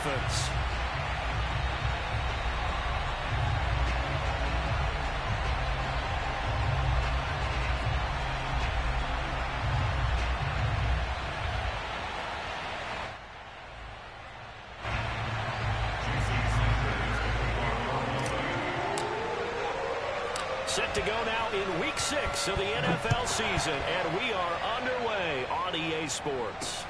Dolphins. Set to go now in Week 6 of the NFL season, and we are underway on EA Sports.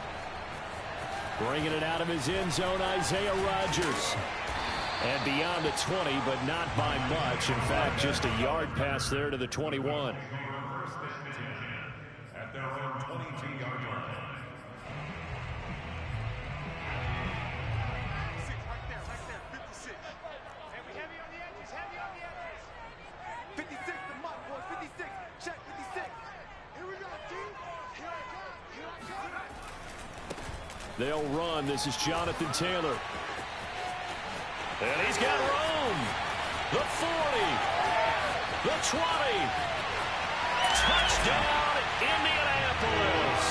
Bringing it out of his end zone, Isaiah Rodgers. And beyond the 20, but not by much. In fact, just a yard pass there to the 21. At their own 22-yard line. They'll run. This is Jonathan Taylor. And he's got room. The 40. The 20. Touchdown, Indianapolis.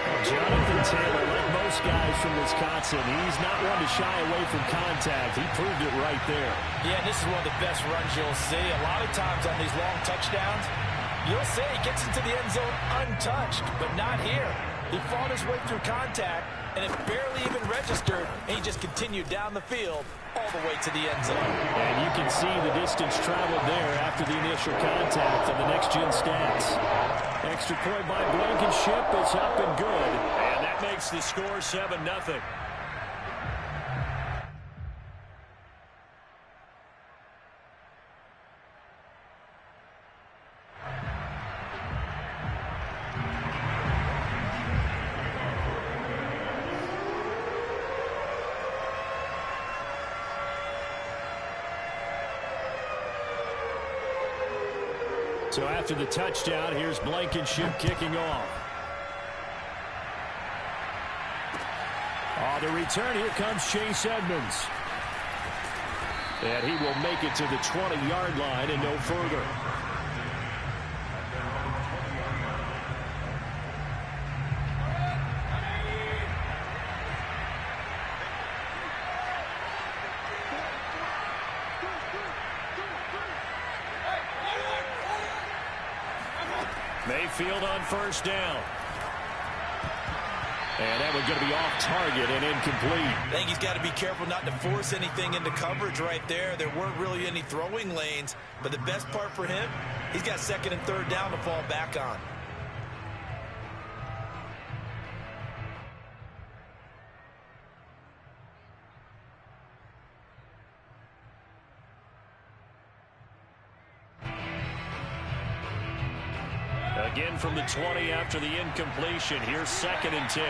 Well, Jonathan Taylor, like most guys from Wisconsin, he's not one to shy away from contact. He proved it right there. Yeah, and this is one of the best runs you'll see. A lot of times on these long touchdowns, you'll see he gets into the end zone untouched, but not here. He fought his way through contact, and it barely even registered, and he just continued down the field all the way to the end zone. And you can see the distance traveled there after the initial contact on the next-gen stats. Extra point by Blankenship is up and good. And that makes the score 7-0. So after the touchdown, here's Blankenship kicking off. On the return, here comes Chase Edmonds. And he will make it to the 20-yard line and no further. Mayfield on first down. And that one's going to be off target and incomplete. I think he's got to be careful not to force anything into coverage right there. There weren't really any throwing lanes, but the best part for him, he's got second and third down to fall back on. Again from the 20 after the incompletion. Here's 2nd and 10.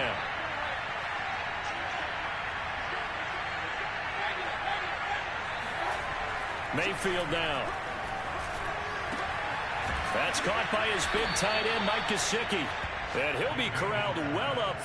Mayfield now. That's caught by his big tight end, Mike Gesicki. And he'll be corralled well up.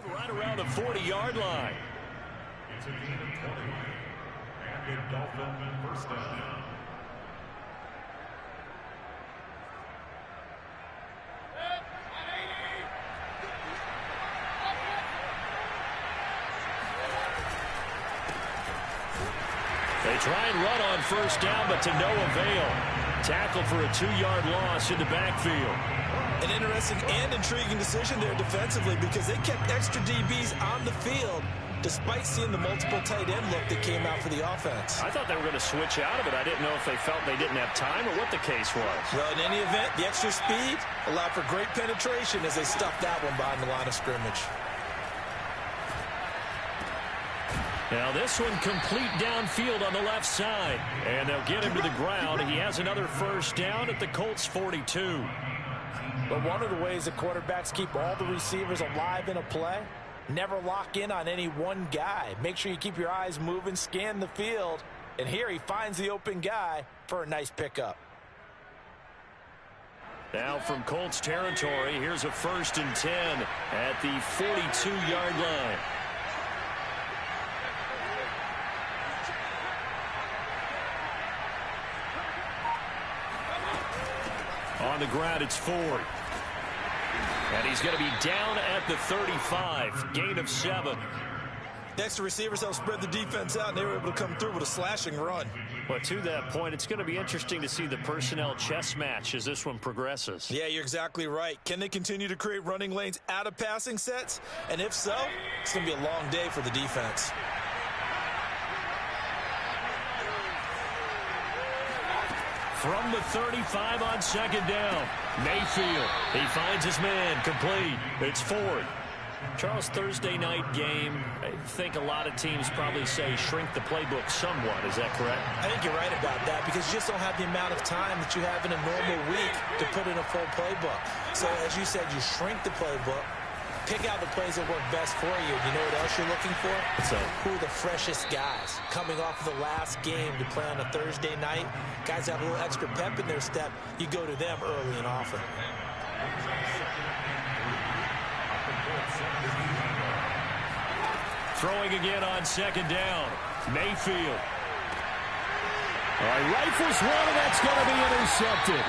Right around the 40-yard line. It's a gain of 20. And a Dolphin first down. They try and run on first down, but to no avail. Tackle for a 2-yard loss in the backfield. An interesting and intriguing decision there defensively because they kept extra DBs on the field despite seeing the multiple tight end look that came out for the offense. I thought they were going to switch out of it. I didn't know if they felt they didn't have time or what the case was. Well, in any event, the extra speed allowed for great penetration as they stuffed that one behind the line of scrimmage. Now this one complete downfield on the left side. And they'll get him to the ground. He has another first down at the Colts 42. But one of the ways that quarterbacks keep all the receivers alive in a play, never lock in on any one guy. Make sure you keep your eyes moving, scan the field. And here he finds the open guy for a nice pickup. Now from Colts territory, here's a 1st and 10 at the 42-yard line. On the ground, it's Ford. And he's going to be down at the 35. Gain of 7. The extra receivers helped spread the defense out, and they were able to come through with a slashing run. Well, to that point, it's going to be interesting to see the personnel chess match as this one progresses. Yeah, you're exactly right. Can they continue to create running lanes out of passing sets? And if so, it's going to be a long day for the defense. From the 35 on 2nd down. Mayfield. He finds his man. Complete. It's Ford. Charles, Thursday night game, I think a lot of teams probably say shrink the playbook somewhat. Is that correct? I think you're right about that because you just don't have the amount of time that you have in a normal week to put in a full playbook. So, as you said, you shrink the playbook, pick out the plays that work best for you. You know what else you're looking for? So, who are the freshest guys coming off of the last game to play on a Thursday night? Guys have a little extra pep in their step. You go to them early and often. Throwing again on 2nd down. Mayfield. All right, rifles one, and that's going to be intercepted.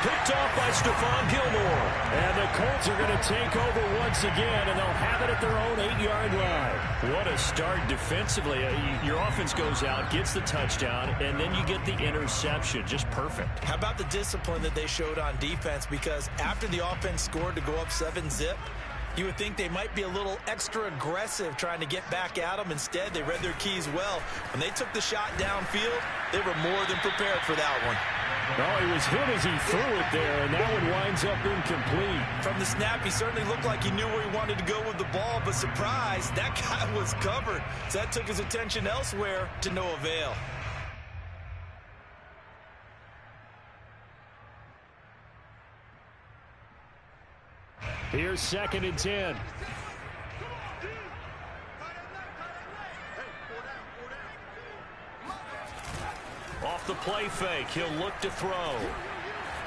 Picked off by Stephon Gilmore. And the Colts are going to take over once again, and they'll have it at their own 8-yard line. What a start defensively. Your offense goes out, gets the touchdown, and then you get the interception. Just perfect. How about the discipline that they showed on defense? Because after the offense scored to go up 7-zip, you would think they might be a little extra aggressive trying to get back at them. Instead, they read their keys well. When they took the shot downfield, they were more than prepared for that one. Oh, he was hit as he threw it there, and that one winds up incomplete. From the snap, he certainly looked like he knew where he wanted to go with the ball, but surprise, that guy was covered. So that took his attention elsewhere to no avail. Here's 2nd and 10. Off the play fake, he'll look to throw.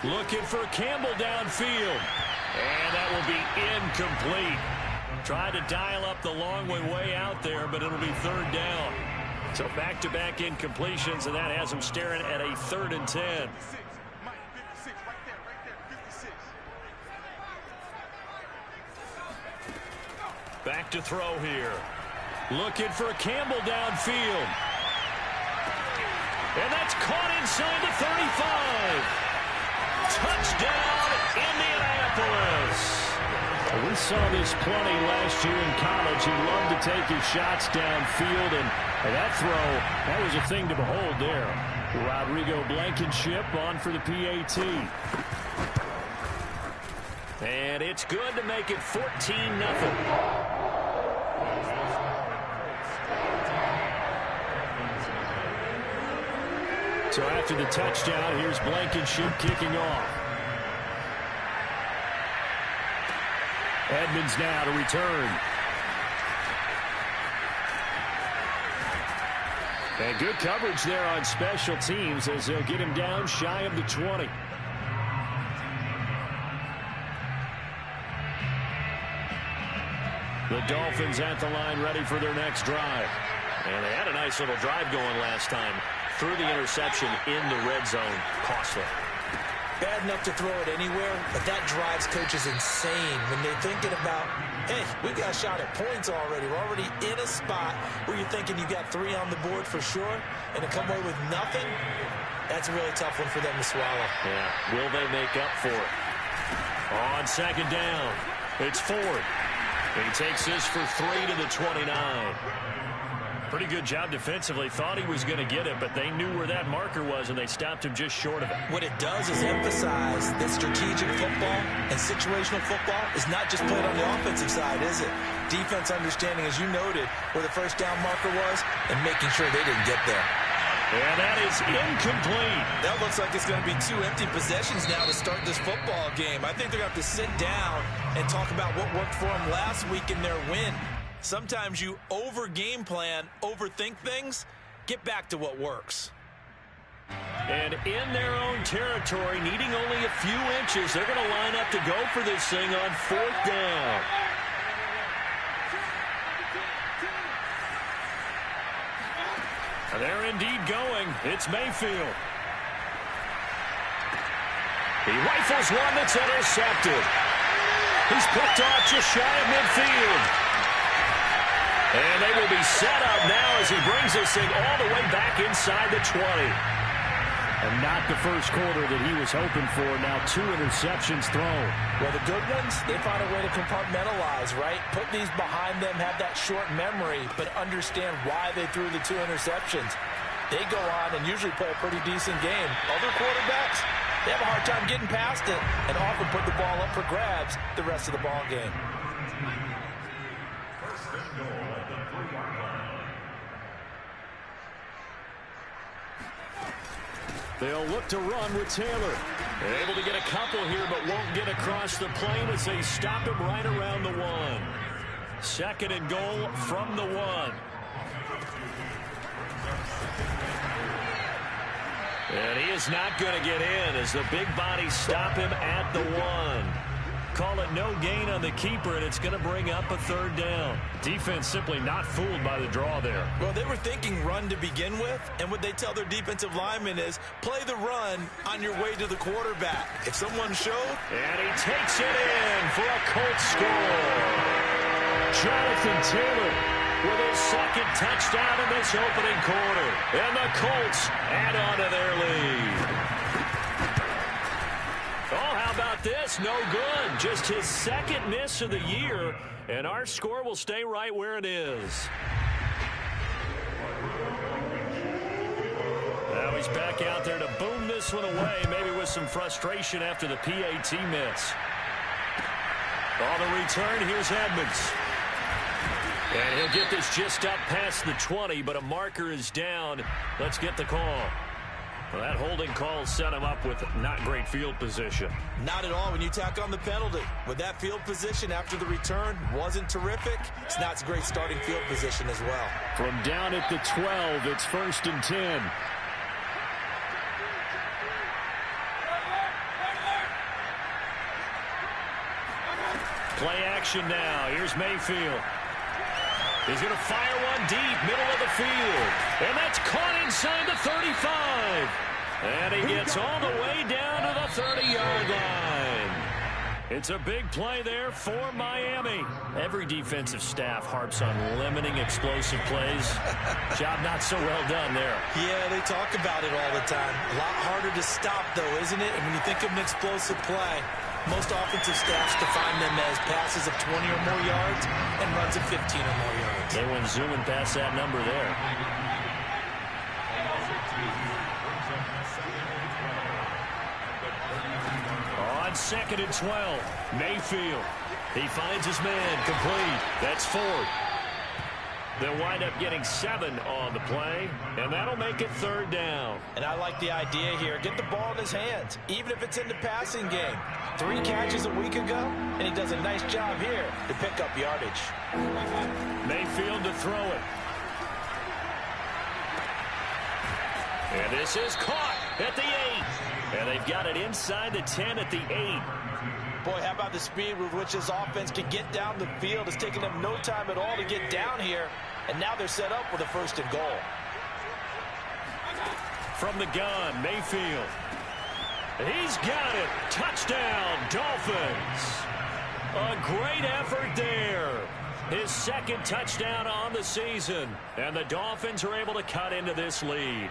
Looking for Campbell downfield. And that will be incomplete. Tried to dial up the long way out there, but it'll be 3rd down. So back-to-back incompletions, and that has him staring at a 3rd and 10. Back to throw here. Looking for Campbell downfield. And that's caught inside the 35. Touchdown, Indianapolis. We saw this plenty last year in college. He loved to take his shots downfield, and that throw, that was a thing to behold there. Rodrigo Blankenship on for the PAT. And it's good to make it 14-0. So after the touchdown, here's Blankenship kicking off. Edmonds now to return. And good coverage there on special teams as they'll get him down shy of the 20. The Dolphins at the line ready for their next drive. And they had a nice little drive going last time. Through the interception in the red zone. Costly. bad enough to throw it anywhere, but that drives coaches insane when they're thinking about, hey, we got a shot at points already. We're already in a spot where you're thinking you got 3 on the board for sure, and to come away with nothing, that's a really tough one for them to swallow. Yeah, will they make up for it? On second down, it's Ford. He takes this for 3 to the 29. Pretty good job defensively. Thought he was going to get it, but they knew where that marker was, and they stopped him just short of it. What it does is emphasize that strategic football and situational football is not just played on the offensive side, is it? Defense understanding, as you noted, where the first down marker was and making sure they didn't get there. And that is incomplete. That looks like it's going to be 2 empty possessions now to start this football game. I think they're going to have to sit down and talk about what worked for them last week in their win. Sometimes you over-game plan, overthink things, get back to what works. And in their own territory, needing only a few inches, they're going to line up to go for this thing on 4th down. They're indeed going. It's Mayfield. He rifles one that's intercepted. He's picked off just shy of midfield. And they will be set up now as he brings this thing all the way back inside the 20. And not the first quarter that he was hoping for. Now 2 interceptions thrown. Well, the good ones, they find a way to compartmentalize, right? Put these behind them, have that short memory, but understand why they threw the 2 interceptions. They go on and usually play a pretty decent game. Other quarterbacks, they have a hard time getting past it and often put the ball up for grabs the rest of the ball game. They'll look to run with Taylor. They're able to get a couple here, but won't get across the plane as they stop him right around the 1. 2nd and goal from the 1. And he is not going to get in as the big bodies stop him at the 1. Call it no gain on the keeper, and it's going to bring up a 3rd down. Defense simply not fooled by the draw there. Well, they were thinking run to begin with, and what they tell their defensive linemen is play the run on your way to the quarterback. If someone showed... And he takes it in for a Colts score. Jonathan Taylor with his 2nd touchdown in this opening quarter. And the Colts add on to their lead. Oh, how about this? No good. Just his 2nd miss of the year, and our score will stay right where it is. Now he's back out there to boom this one away, maybe with some frustration after the PAT miss. On the return, here's Edmonds. And he'll get this just up past the 20, but a marker is down. Let's get the call. Well, that holding call set him up with not great field position. Not at all when you tack on the penalty. With that field position after the return wasn't terrific, it's not a great starting field position as well. From down at the 12, it's 1st and 10. Play action now. Here's Mayfield. He's going to fire one deep, middle of the field. And that's caught inside the 35. And he gets all the way down to the 30-yard line. It's a big play there for Miami. Every defensive staff harps on limiting explosive plays. Job not so well done there. Yeah, they talk about it all the time. A lot harder to stop, though, isn't it? And when you think of an explosive play, most offensive staffs define them as passes of 20 or more yards and runs of 15 or more yards. They went zooming past that number there. On 2nd and 12, Mayfield. He finds his man complete. That's Ford. They'll wind up getting 7 on the play, and that'll make it 3rd down. And I like the idea here. Get the ball in his hands, even if it's in the passing game. 3 catches a week ago, and he does a nice job here to pick up yardage. Mayfield to throw it. And this is caught at the 8. And they've got it inside the 10 at the 8. Boy, how about the speed with which this offense can get down the field? It's taken them no time at all to get down here. And now they're set up with a 1st and goal. From the gun, Mayfield. He's got it. Touchdown, Dolphins. A great effort there. His second touchdown on the season. And the Dolphins are able to cut into this lead.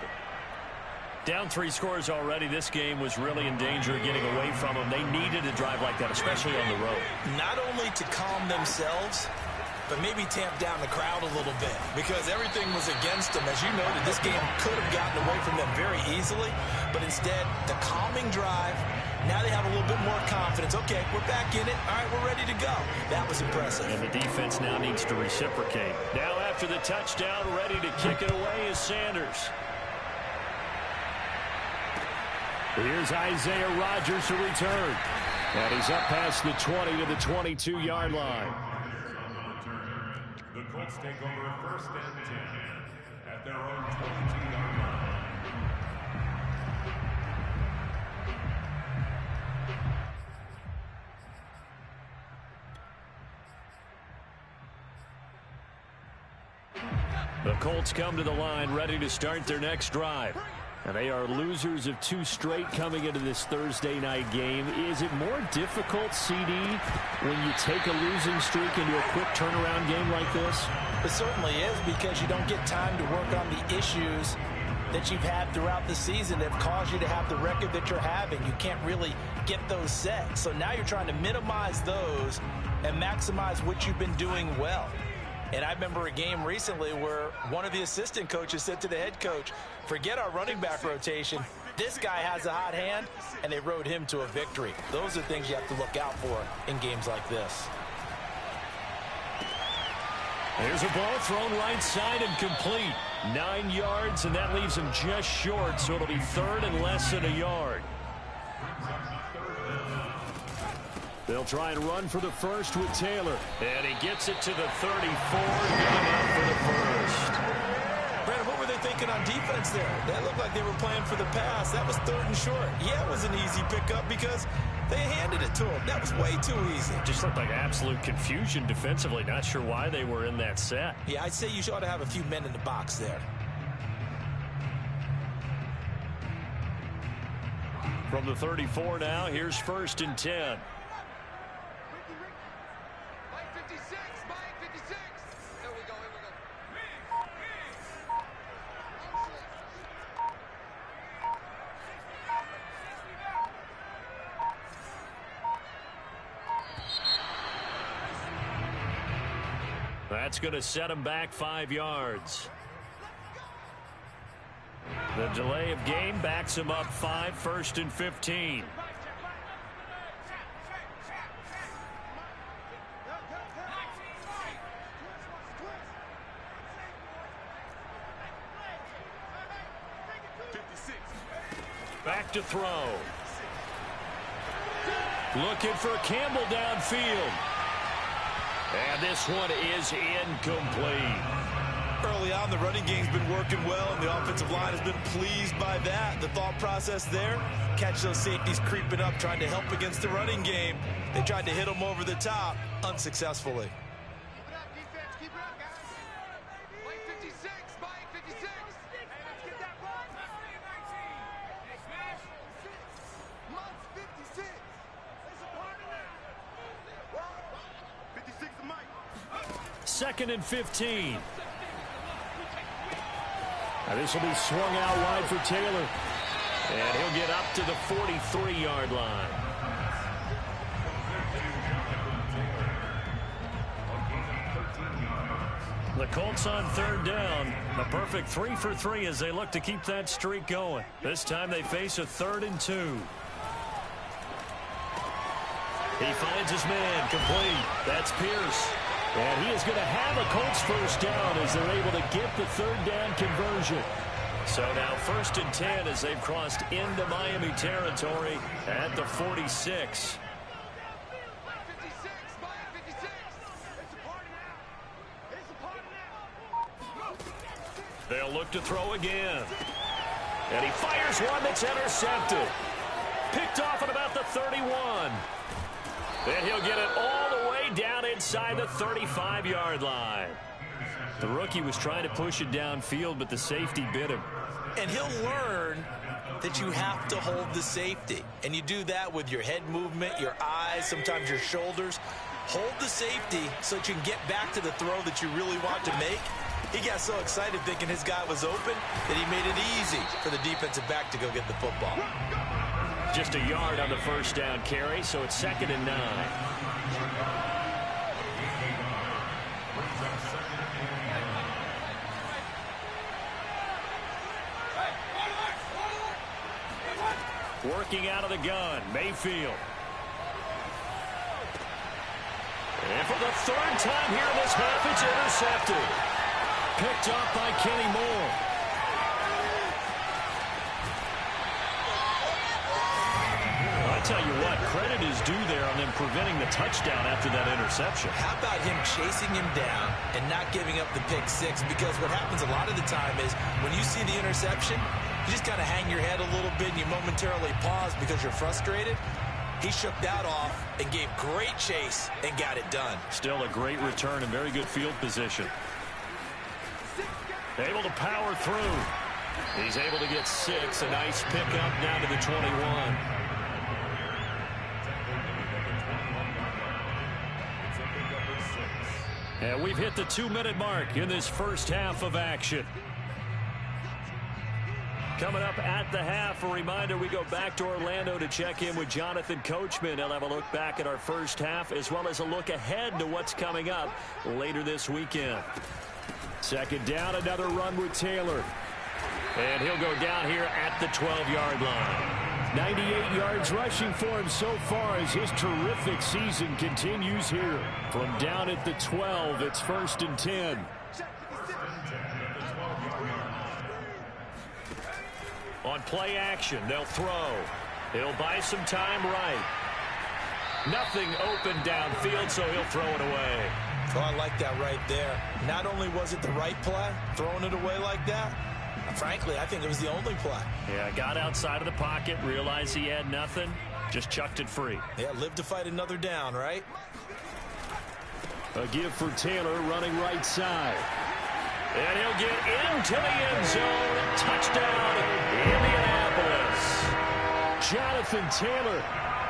Down 3 scores already. This game was really in danger of getting away from them. They needed a drive like that, especially on the road. Not only to calm themselves, but maybe tamp down the crowd a little bit, because everything was against them. As you noted, this game could have gotten away from them very easily, but instead, the calming drive, now they have a little bit more confidence. Okay, we're back in it. All right, we're ready to go. That was impressive. And the defense now needs to reciprocate. Now after the touchdown, ready to kick it away is Sanders. Here's Isaiah Rodgers to return. And he's up past the 20 to the 22-yard line. The Colts take over first and 10 at their own 22-yard line. The Colts come to the line ready to start their next drive. And they are losers of 2 straight coming into this Thursday night game. Is it more difficult, CD, when you take a losing streak into a quick turnaround game like this? It certainly is, because you don't get time to work on the issues that you've had throughout the season that have caused you to have the record that you're having. You can't really get those set. So now you're trying to minimize those and maximize what you've been doing well. And I remember a game recently where one of the assistant coaches said to the head coach, forget our running back rotation. This guy has a hot hand, and they rode him to a victory. Those are things you have to look out for in games like this. There's a ball thrown right side and complete. 9 yards, and that leaves him just short, so it'll be 3rd and less than a yard. They'll try and run for the first with Taylor. And he gets it to the 34. Got out for the first. Brandon, what were they thinking on defense there? That looked like they were playing for the pass. That was 3rd and short. Yeah, it was an easy pickup because they handed it to him. That was way too easy. Just looked like absolute confusion defensively. Not sure why they were in that set. Yeah, I'd say you ought to have a few men in the box there. From the 34 now, here's 1st and 10. That's going to set him back 5 yards. The delay of game backs him up 5, 1st and 15. Back to throw. Looking for Campbell downfield. And this one is incomplete. Early on, the running game's been working well, and the offensive line has been pleased by that. The thought process there, catch those safeties creeping up, trying to help against the running game. They tried to hit them over the top, unsuccessfully. Second and 15. Now this will be swung out wide for Taylor. And he'll get up to the 43-yard line. The Colts on 3rd down. A perfect 3 for 3 as they look to keep that streak going. This time they face a 3rd and 2. He finds his man complete. That's Pierce. And he is going to have a Colts first down as they're able to get the 3rd down conversion. So now 1st and 10 as they've crossed into Miami territory at the 46. They'll look to throw again. And he fires one that's intercepted. Picked off at about the 31. And he'll get it all the way down inside the 35-yard line. The rookie was trying to push it downfield, but the safety bit him. And he'll learn that you have to hold the safety. And you do that with your head movement, your eyes, sometimes your shoulders. Hold the safety so that you can get back to the throw that you really want to make. He got so excited thinking his guy was open that he made it easy for the defensive back to go get the football. Just a yard on the first down carry, so it's 2nd and 9. Working out of the gun, Mayfield. And for the 3rd time here in this half, it's intercepted. Picked up by Kenny Moore. I tell you what, credit is due there on them preventing the touchdown after that interception. How about him chasing him down and not giving up the pick six? Because what happens a lot of the time is when you see the interception, you just kind of hang your head a little bit and you momentarily pause because you're frustrated. He shook that off and gave great chase and got it done. Still a great return and very good field position. Able to power through. He's able to get 6. A nice pickup down to the 21. And we've hit the 2-minute mark in this first half of action. Coming up at the half, a reminder, we go back to Orlando to check in with Jonathan Coachman. He'll have a look back at our first half as well as a look ahead to what's coming up later this weekend. 2nd down, another run with Taylor. And he'll go down here at the 12-yard line. 98 yards rushing for him so far as his terrific season continues here. From down at the 12, it's 1st and 10. On play action, they'll throw. He'll buy some time right. Nothing open downfield, so he'll throw it away. Oh, I like that right there. Not only was it the right play, throwing it away like that, frankly, I think it was the only play. Yeah, got outside of the pocket, realized he had nothing, just chucked it free. Yeah, live to fight another down, right? A give for Taylor running right side. And he'll get into the end zone. Touchdown, Indianapolis. Jonathan Taylor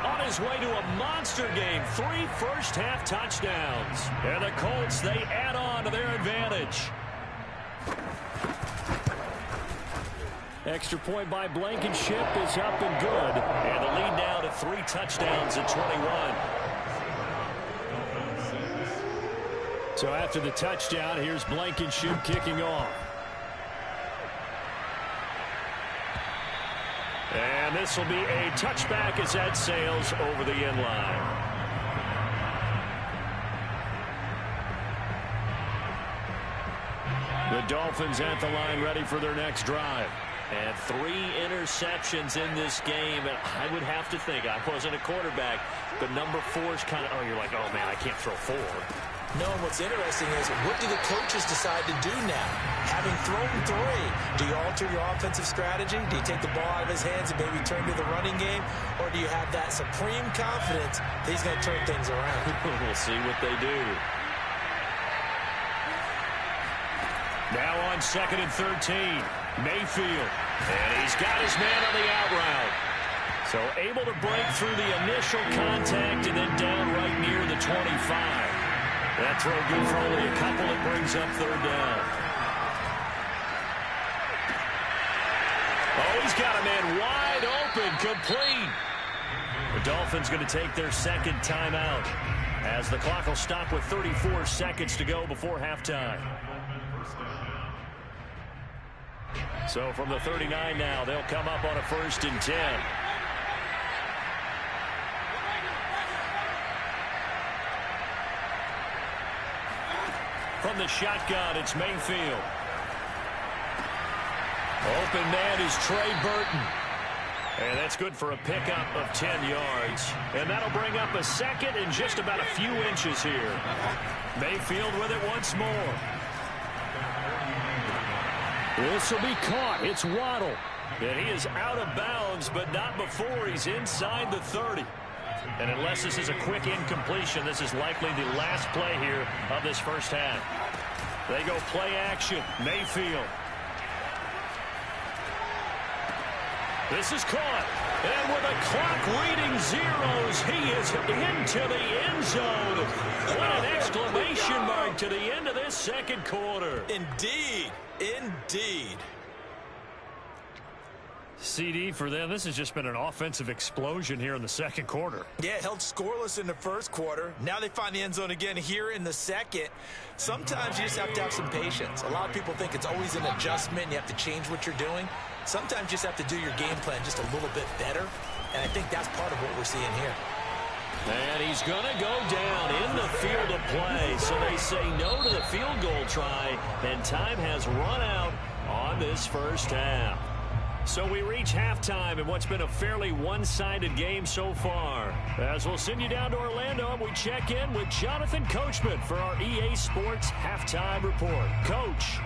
on his way to a monster game. 3 first-half touchdowns. And the Colts, they add on to their advantage. Extra point by Blankenship is up and good. And the lead now to 3 touchdowns at 21. So after the touchdown, here's Blankenship kicking off. And this will be a touchback as that sails over the end line. The Dolphins at the line ready for their next drive. And 3 interceptions in this game. And I would have to think, I wasn't a quarterback, but number 4 is kind of, oh, you're like, oh, man, I can't throw 4. No, what's interesting is what do the coaches decide to do now? Having thrown 3, do you alter your offensive strategy? Do you take the ball out of his hands and maybe turn to the running game? Or do you have that supreme confidence that he's going to turn things around? We'll see what they do. Now on 2nd and 13, Mayfield. And he's got his man on the out route. So able to break through the initial contact and then down right near the 25. That throw good for only a couple. It brings up 3rd down. Oh, he's got a man wide open, complete. The Dolphins going to take their 2nd timeout as the clock will stop with 34 seconds to go before halftime. So from the 39 now, they'll come up on a 1st and 10. From the shotgun, it's Mayfield. Open man is Trey Burton. And that's good for a pickup of 10 yards. And that'll bring up a 2nd and just about a few inches here. Mayfield with it once more. This will be caught. It's Waddle. And he is out of bounds, but not before he's inside the 30. And unless this is a quick incompletion, this is likely the last play here of this first half. They go play action. Mayfield. This is caught. And with the clock reading zeros, he is into the end zone. What an exclamation mark to the end of this second quarter. Indeed. Indeed. CD for them, this has just been an offensive explosion here in the second quarter. Yeah, held scoreless in the first quarter. Now they find the end zone again here in the second. Sometimes you just have to have some patience. A lot of people think it's always an adjustment. You have to change what you're doing. Sometimes you just have to do your game plan just a little bit better. And I think that's part of what we're seeing here. And he's going to go down in the field of play. So they say no to the field goal try. And time has run out on this first half. So we reach halftime in what's been a fairly one-sided game so far. As we'll send you down to Orlando, we check in with Jonathan Coachman for our EA Sports Halftime Report. Coach.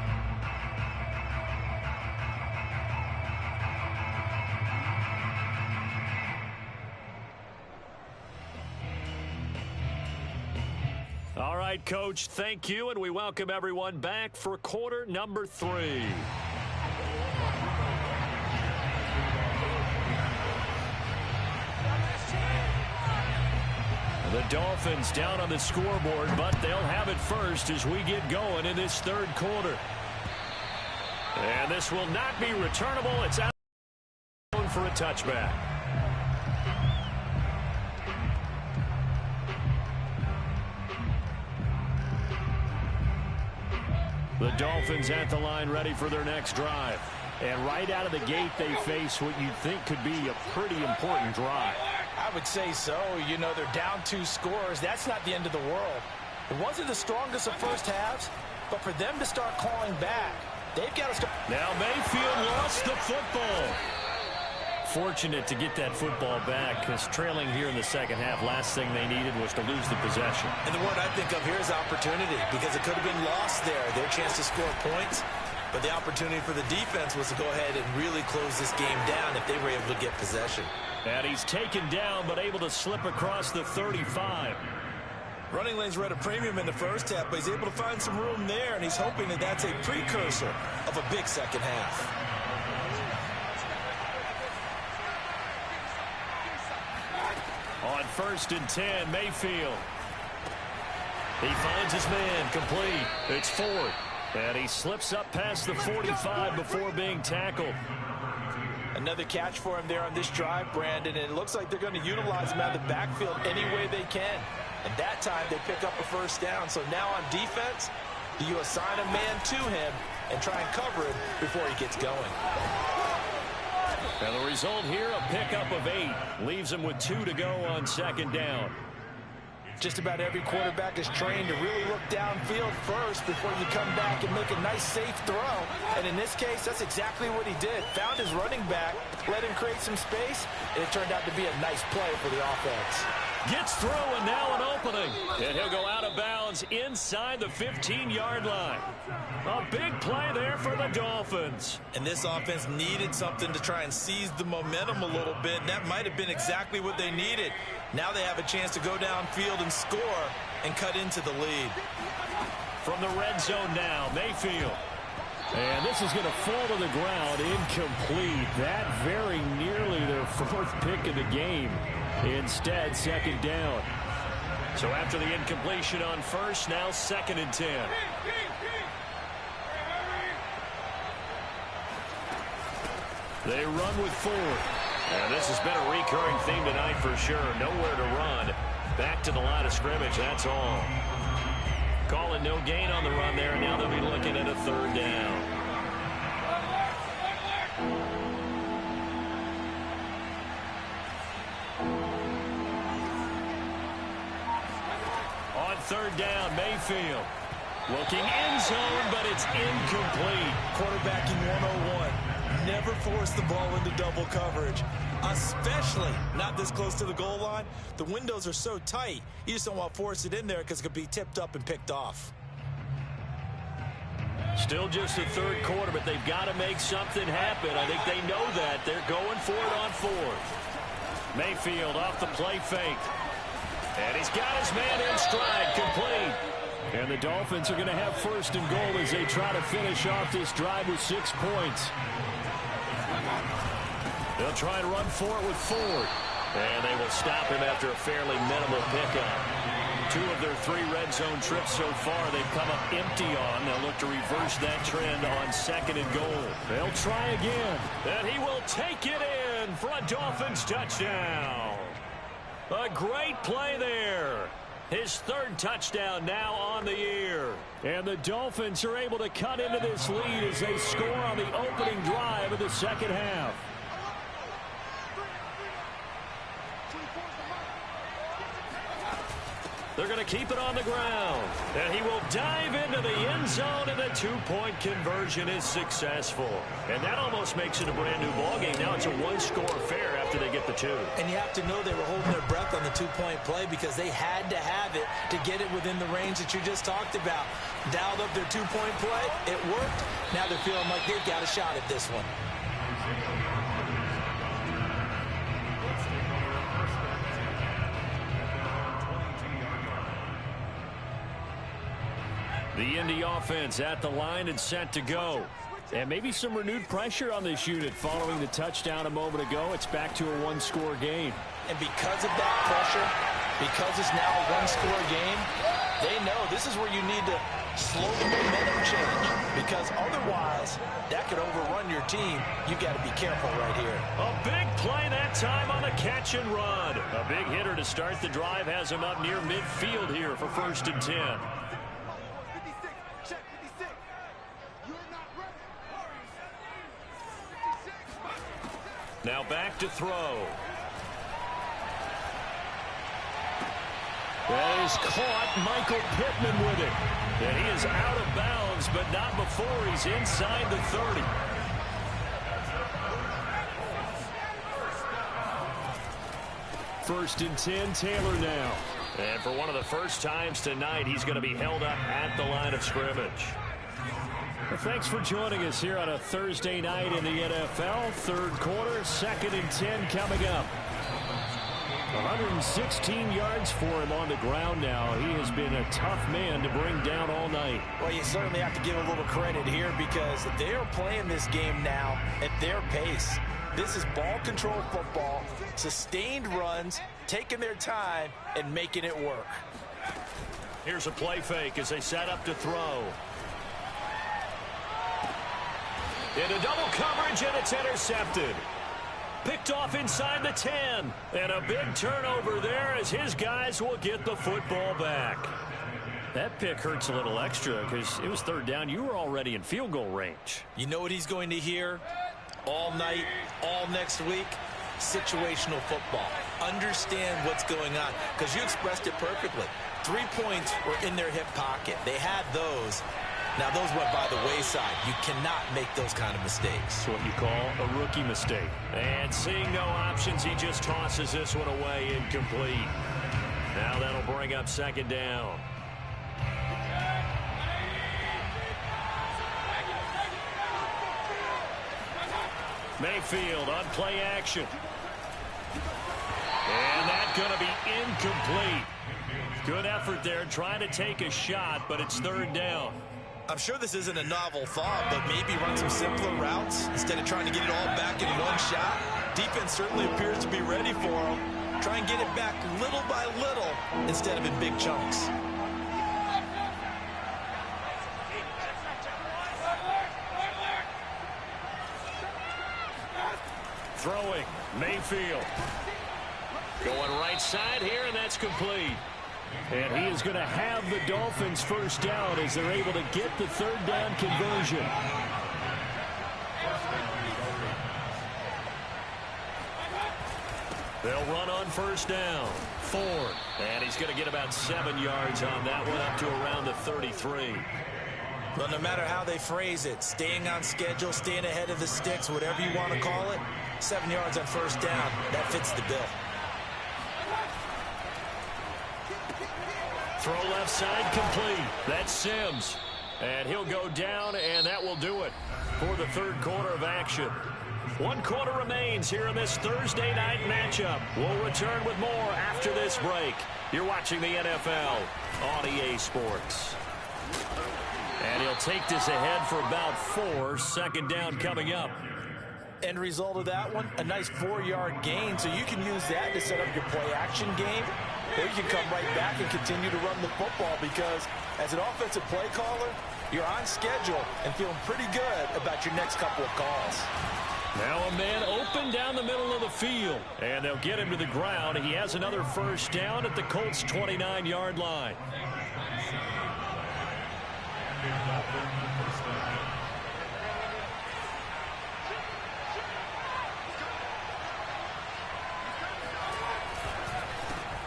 All right, Coach, thank you, and we welcome everyone back for quarter number 3. The Dolphins down on the scoreboard, but they'll have it first as we get going in this third quarter. And this will not be returnable. It's out for a touchback. The Dolphins at the line ready for their next drive. And right out of the gate, they face what you'd think could be a pretty important drive. I would say so. You know, they're down 2 scores. That's not the end of the world. It wasn't the strongest of first halves, but for them to start calling back, they've got to start. Now Mayfield lost the football. Fortunate to get that football back, because trailing here in the second half, last thing they needed was to lose the possession. And the word I think of here is opportunity, because it could have been lost there, their chance to score points. But the opportunity for the defense was to go ahead and really close this game down if they were able to get possession. And he's taken down, but able to slip across the 35. Running lanes were at a premium in the first half, but he's able to find some room there, and he's hoping that that's a precursor of a big second half. On 1st and 10, Mayfield. He finds his man, complete. It's Ford. And he slips up past the 45 before being tackled. Another catch for him there on this drive, Brandon, and it looks like they're going to utilize him out of the backfield any way they can. And that time they pick up a first down. So now on defense, you assign a man to him and try and cover him before he gets going. And the result here, a pickup of 8. Leaves him with 2 to go on second down. Just about every quarterback is trained to really look downfield first before you come back and make a nice, safe throw. And in this case, that's exactly what he did. Found his running back, let him create some space, and it turned out to be a nice play for the offense. Gets through, and now an opening. And he'll go out of bounds inside the 15-yard line. A big play there for the Dolphins. And this offense needed something to try and seize the momentum a little bit. And that might have been exactly what they needed. Now they have a chance to go downfield and score and cut into the lead. From the red zone now, Mayfield. And this is going to fall to the ground, incomplete. That very nearly their 4th pick of the game. Instead, second down. So after the incompletion on first, now 2nd and 10. They run with Ford. And this has been a recurring theme tonight for sure. Nowhere to run. Back to the line of scrimmage, that's all. Calling no gain on the run there, and now they'll be looking at a 3rd down. On 3rd down, Mayfield. Looking end zone, but it's incomplete. Quarterbacking 101. Never force the ball into double coverage, especially not this close to the goal line. The windows are so tight, you just don't want to force it in there because it could be tipped up and picked off. Still just the 3rd quarter, but they've got to make something happen. I think they know that. They're going for it on 4th. Mayfield off the play fake. And he's got his man in stride, complete. And the Dolphins are going to have 1st and goal as they try to finish off this drive with 6 points. They'll try and run for it with Ford. And they will stop him after a fairly minimal pickup. 2 of their 3 red zone trips so far they've come up empty on. They'll look to reverse that trend on 2nd and goal. They'll try again. And he will take it in for a Dolphins touchdown. A great play there. His 3rd touchdown now on the year. And the Dolphins are able to cut into this lead as they score on the opening drive of the second half. They're going to keep it on the ground. And he will dive into the end zone, and the 2-point conversion is successful. And that almost makes it a brand-new ballgame. Now it's a 1-score affair after they get the 2. And you have to know they were holding their breath on the 2-point play because they had to have it to get it within the range that you just talked about. Dialed up their 2-point play. It worked. Now they're feeling like they've got a shot at this one. The Indy offense at the line and set to go. And maybe some renewed pressure on this unit following the touchdown a moment ago. It's back to a 1-score game. And because of that pressure, because it's now a 1-score game, they know this is where you need to slow the momentum change. Because otherwise, that could overrun your team. You got to be careful right here. A big play that time on the catch and run. A big hitter to start the drive has him up near midfield here for 1st and 10. Now back to throw. That is caught. Michael Pittman with it. And he is out of bounds, but not before he's inside the 30. First and 10, Taylor now. And for one of the first times tonight, he's going to be held up at the line of scrimmage. Well, thanks for joining us here on a Thursday night in the NFL. 3rd quarter, 2nd and 10 coming up. 116 yards for him on the ground now. He has been a tough man to bring down all night. Well, you certainly have to give a little credit here because they are playing this game now at their pace. This is ball control football, sustained runs, taking their time, and making it work. Here's a play fake as they set up to throw. Into double coverage, and it's intercepted. Picked off inside the 10. And a big turnover there as his guys will get the football back. That pick hurts a little extra because it was 3rd down. You were already in field goal range. You know what he's going to hear all night, all next week? Situational football. Understand what's going on because you expressed it perfectly. 3 points were in their hip pocket. They had those. Now, those went by the wayside. You cannot make those kind of mistakes. It's what you call a rookie mistake. And seeing no options, he just tosses this one away incomplete. Now that'll bring up 2nd down. Mayfield on play action. And that's going to be incomplete. Good effort there trying to take a shot, but it's 3rd down. I'm sure this isn't a novel thought, but maybe run some simpler routes instead of trying to get it all back in one shot. Defense certainly appears to be ready for him. Try and get it back little by little instead of in big chunks. Throwing, Mayfield. Going right side here, and that's complete. And he is going to have the Dolphins 1st down as they're able to get the 3rd down conversion. They'll run on 1st down. Ford. And he's going to get about 7 yards on that one, up to around the 33. Well, no matter how they phrase it, staying on schedule, staying ahead of the sticks, whatever you want to call it, 7 yards on 1st down, that fits the bill. Throw left side complete. That's Sims. And he'll go down, and that will do it for the 3rd quarter of action. 1 quarter remains here in this Thursday night matchup. We'll return with more after this break. You're watching the NFL on EA Sports. And he'll take this ahead for about 4. 2nd down coming up. End result of that one, a nice 4-yard gain, so you can use that to set up your play-action game, or you can come right back and continue to run the football because as an offensive play caller, you're on schedule and feeling pretty good about your next couple of calls. Now a man open down the middle of the field, and they'll get him to the ground. He has another first down at the Colts' 29-yard line.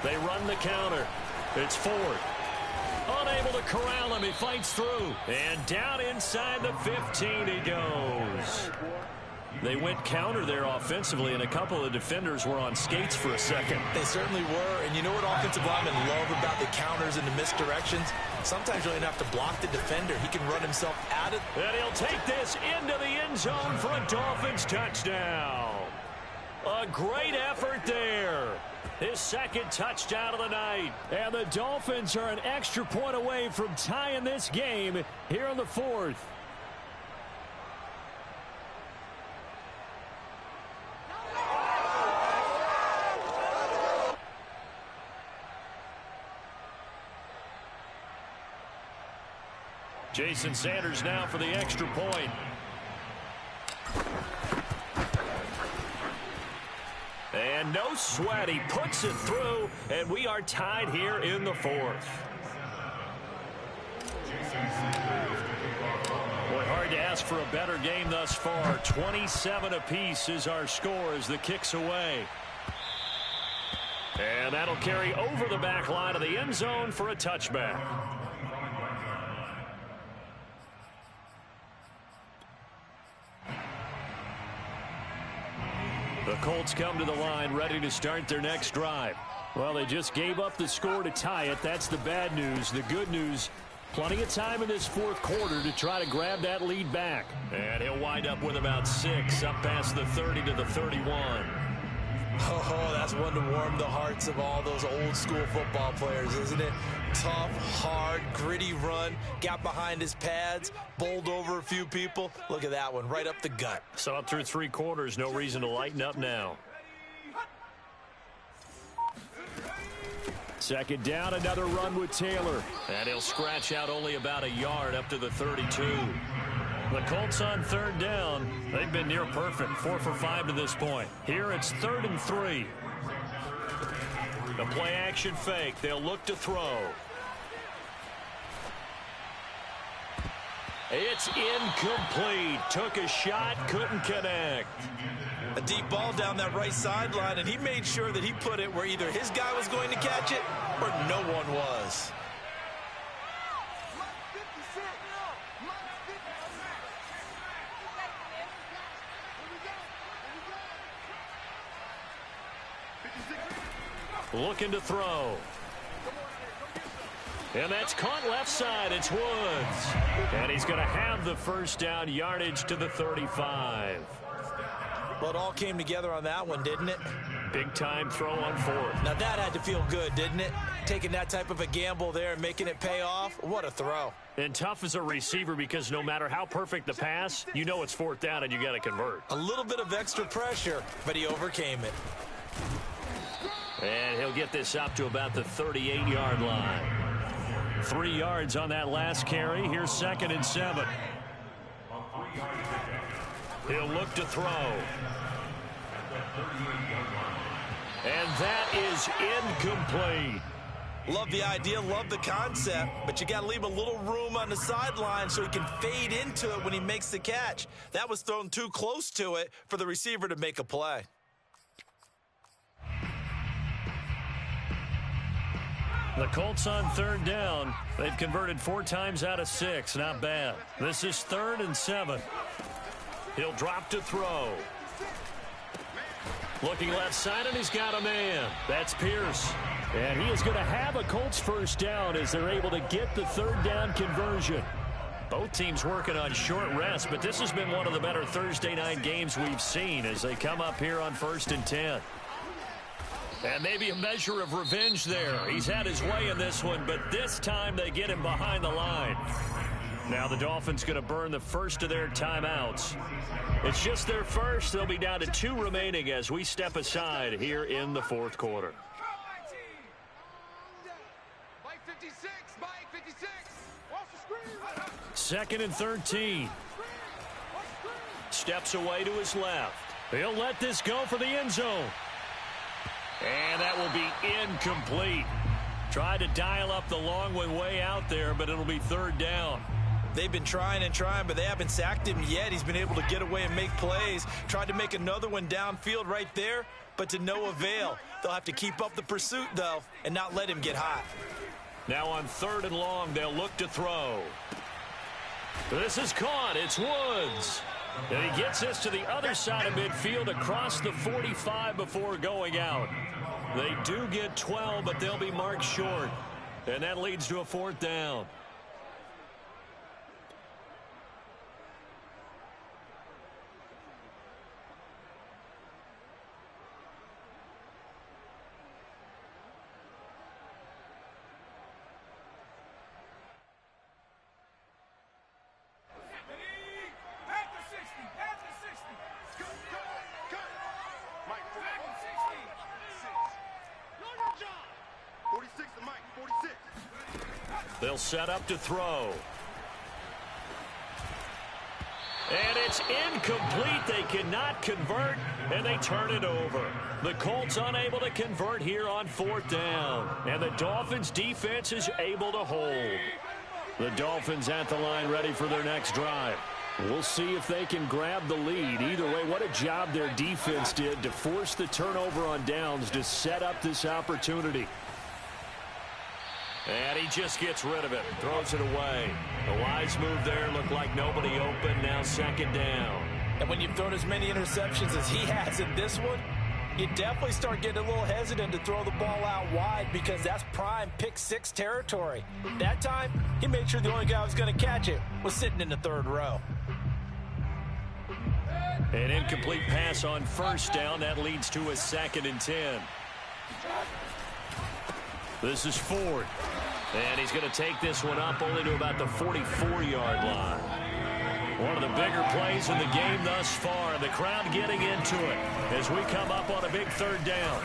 They run the counter. It's Ford. Unable to corral him. He fights through. And down inside the 15 he goes. They went counter there offensively, and a couple of defenders were on skates for a second. They certainly were, and you know what offensive linemen love about the counters and the misdirections? Sometimes you don't even have to block the defender. He can run himself out of... And he'll take this into the end zone for a Dolphins touchdown. A great effort there. His second touchdown of the night. And the Dolphins are an extra point away from tying this game here in the fourth. Jason Sanders now for the extra point. And no sweat, he puts it through, and we are tied here in the fourth. Boy, hard to ask for a better game thus far. 27 apiece is our score as the kick's away. And that'll carry over the back line of the end zone for a touchback. The Colts come to the line ready to start their next drive. Well, they just gave up the score to tie it. That's the bad news. The good news, plenty of time in this fourth quarter to try to grab that lead back. And he'll wind up with about 6 up past the 30 to the 31. Oh, that's one to warm the hearts of all those old school football players, isn't it? Tough, hard, gritty run, got behind his pads, bowled over a few people. Look at that one, right up the gut. Saw it through 3 quarters, no reason to lighten up now. Second down, another run with Taylor. And he'll scratch out only about a yard up to the 32. The Colts on third down. They've been near perfect, 4 for 5 to this point. Here it's 3rd and 3. The play action fake. They'll look to throw. It's incomplete. Took a shot, couldn't connect. A deep ball down that right sideline, and he made sure that he put it where either his guy was going to catch it or no one was. Looking to throw. And that's caught left side. It's Woods. And he's going to have the first down, yardage to the 35. Well, it all came together on that one, didn't it? Big time throw on 4th. Now that had to feel good, didn't it? Taking that type of a gamble there and making it pay off. What a throw. And tough as a receiver because no matter how perfect the pass, you know it's 4th down and you got to convert. A little bit of extra pressure, but he overcame it. And he'll get this up to about the 38-yard line. 3 yards on that last carry. Here's 2nd and 7. He'll look to throw. And that is incomplete. Love the idea, love the concept, but you got to leave a little room on the sideline so he can fade into it when he makes the catch. That was thrown too close to it for the receiver to make a play. The Colts on 3rd down. They've converted 4 times out of 6. Not bad. This is 3rd and 7. He'll drop to throw. Looking left side, and he's got a man. That's Pierce. And he is going to have a Colts first down as they're able to get the 3rd down conversion. Both teams working on short rest, but this has been one of the better Thursday night games we've seen as they come up here on 1st and 10. And maybe a measure of revenge there. He's had his way in this one, but this time they get him behind the line. Now the Dolphins going to burn the first of their timeouts. It's just their first. They'll be down to 2 remaining as we step aside here in the fourth quarter. Second and 13. Steps away to his left. He'll let this go for the end zone. And that will be incomplete. Tried to dial up the long one way out there, but it'll be third down. They've been trying and trying, but they haven't sacked him yet. He's been able to get away and make plays. Tried to make another one downfield right there, but to no avail. They'll have to keep up the pursuit, though, and not let him get hot. Now on third and long, they'll look to throw. This is caught. It's Woods. And he gets this to the other side of midfield across the 45 before going out. They do get 12, but they'll be marked short. And that leads to a fourth down. They'll set up to throw. And it's incomplete. They cannot convert, and they turn it over. The Colts unable to convert here on fourth down. And the Dolphins defense is able to hold. The Dolphins at the line ready for their next drive. We'll see if they can grab the lead. Either way, what a job their defense did to force the turnover on downs to set up this opportunity. And he just gets rid of it, throws it away. A wise move there, looked like nobody open, now second down. And when you've thrown as many interceptions as he has in this one, you definitely start getting a little hesitant to throw the ball out wide because that's prime pick six territory. That time, he made sure the only guy who was going to catch it was sitting in the third row. An incomplete pass on first down. That leads to a 2nd and 10. This is Ford. And he's going to take this one up only to about the 44-yard line. One of the bigger plays in the game thus far. And the crowd getting into it as we come up on a big third down.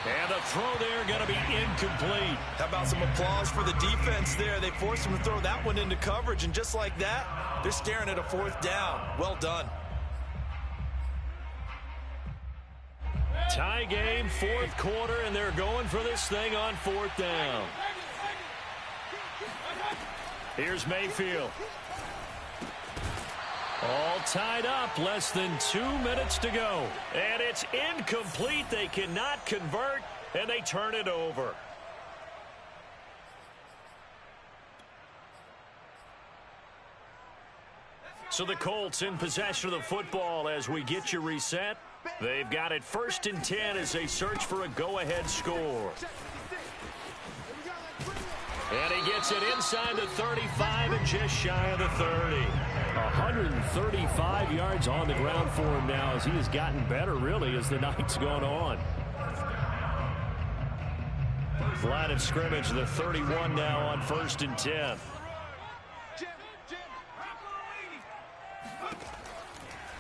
And the throw there going to be incomplete. How about some applause for the defense there? They forced him to throw that one into coverage. And just like that, they're staring at a fourth down. Well done. Tie game, fourth quarter, and they're going for this thing on fourth down. Here's Mayfield. All tied up, less than 2 minutes to go. And it's incomplete. They cannot convert, and they turn it over. So the Colts in possession of the football as we get you reset. They've got it 1st and 10 as they search for a go-ahead score. And he gets it inside the 35 and just shy of the 30. 135 yards on the ground for him now as he has gotten better, really, as the night's gone on. Line of scrimmage, the 31 now on 1st and 10.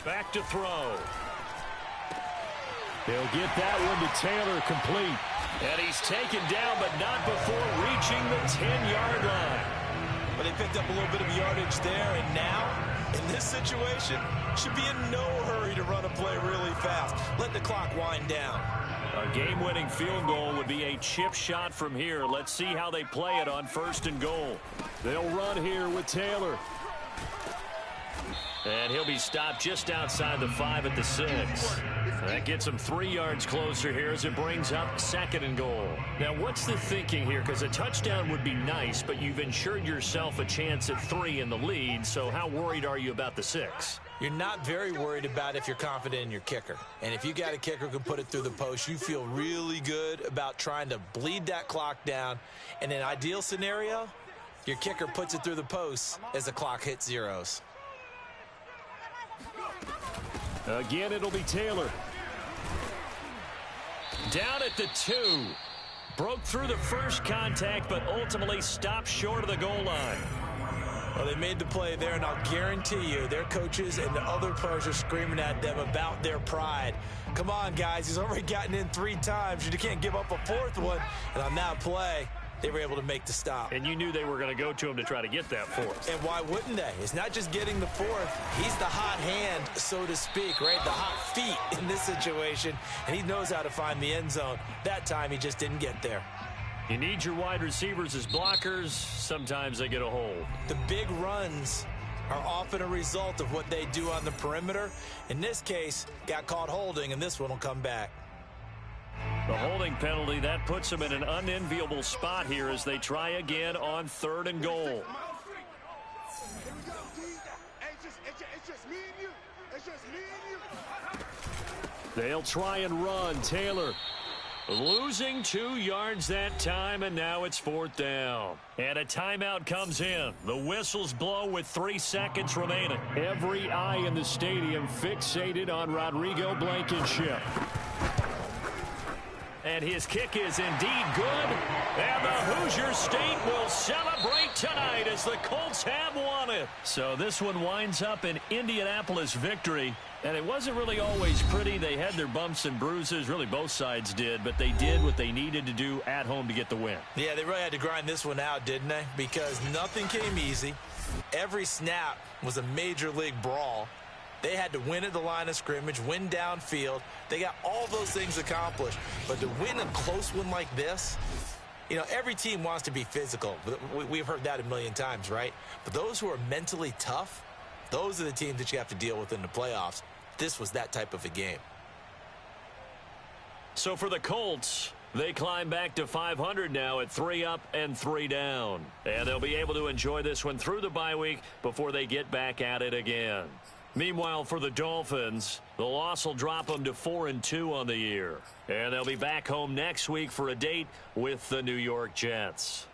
Back to throw. He'll get that one to Taylor, complete. And he's taken down, but not before reaching the 10-yard line. But they picked up a little bit of yardage there, and now, in this situation, should be in no hurry to run a play really fast. Let the clock wind down. A game-winning field goal would be a chip shot from here. Let's see how they play it on 1st and goal. They'll run here with Taylor. And he'll be stopped just outside the 5 at the 6. That gets him 3 yards closer here as it brings up 2nd and goal. Now, what's the thinking here? Because a touchdown would be nice, but you've ensured yourself a chance at 3 in the lead. So how worried are you about the 6? You're not very worried about if you're confident in your kicker. And if you got a kicker who can put it through the post, you feel really good about trying to bleed that clock down. In an ideal scenario, your kicker puts it through the post as the clock hits zeros. Again, it'll be Taylor. Down at the 2. Broke through the first contact, but ultimately stopped short of the goal line. Well, they made the play there, and I'll guarantee you their coaches and the other players are screaming at them about their pride. Come on, guys. He's already gotten in 3 times. You can't give up a 4th one. And on that play, they were able to make the stop. And you knew they were going to go to him to try to get that 4th. And why wouldn't they? It's not just getting the 4th. He's the hot hand, so to speak, right? The hot feet in this situation. And he knows how to find the end zone. That time, he just didn't get there. You need your wide receivers as blockers. Sometimes they get a hold. The big runs are often a result of what they do on the perimeter. In this case, got caught holding, and this one will come back. The holding penalty, that puts them in an unenviable spot here as they try again on 3rd and goal. They'll try and run. Taylor losing 2 yards that time, and now it's 4th down. And a timeout comes in. The whistles blow with 3 seconds remaining. Every eye in the stadium fixated on Rodrigo Blankenship. And his kick is indeed good. And the Hoosier State will celebrate tonight as the Colts have won it. So this one winds up an Indianapolis victory. And it wasn't really always pretty. They had their bumps and bruises. Really, both sides did. But they did what they needed to do at home to get the win. Yeah, they really had to grind this one out, didn't they? Because nothing came easy. Every snap was a major league brawl. They had to win at the line of scrimmage, win downfield. They got all those things accomplished. But to win a close one like this, you know, every team wants to be physical. We've heard that a million times, right? But those who are mentally tough, those are the teams that you have to deal with in the playoffs. This was that type of a game. So for the Colts, they climb back to 500 now at 3 up and 3 down. And they'll be able to enjoy this one through the bye week before they get back at it again. Meanwhile, for the Dolphins, the loss will drop them to 4-2 on the year. And they'll be back home next week for a date with the New York Jets.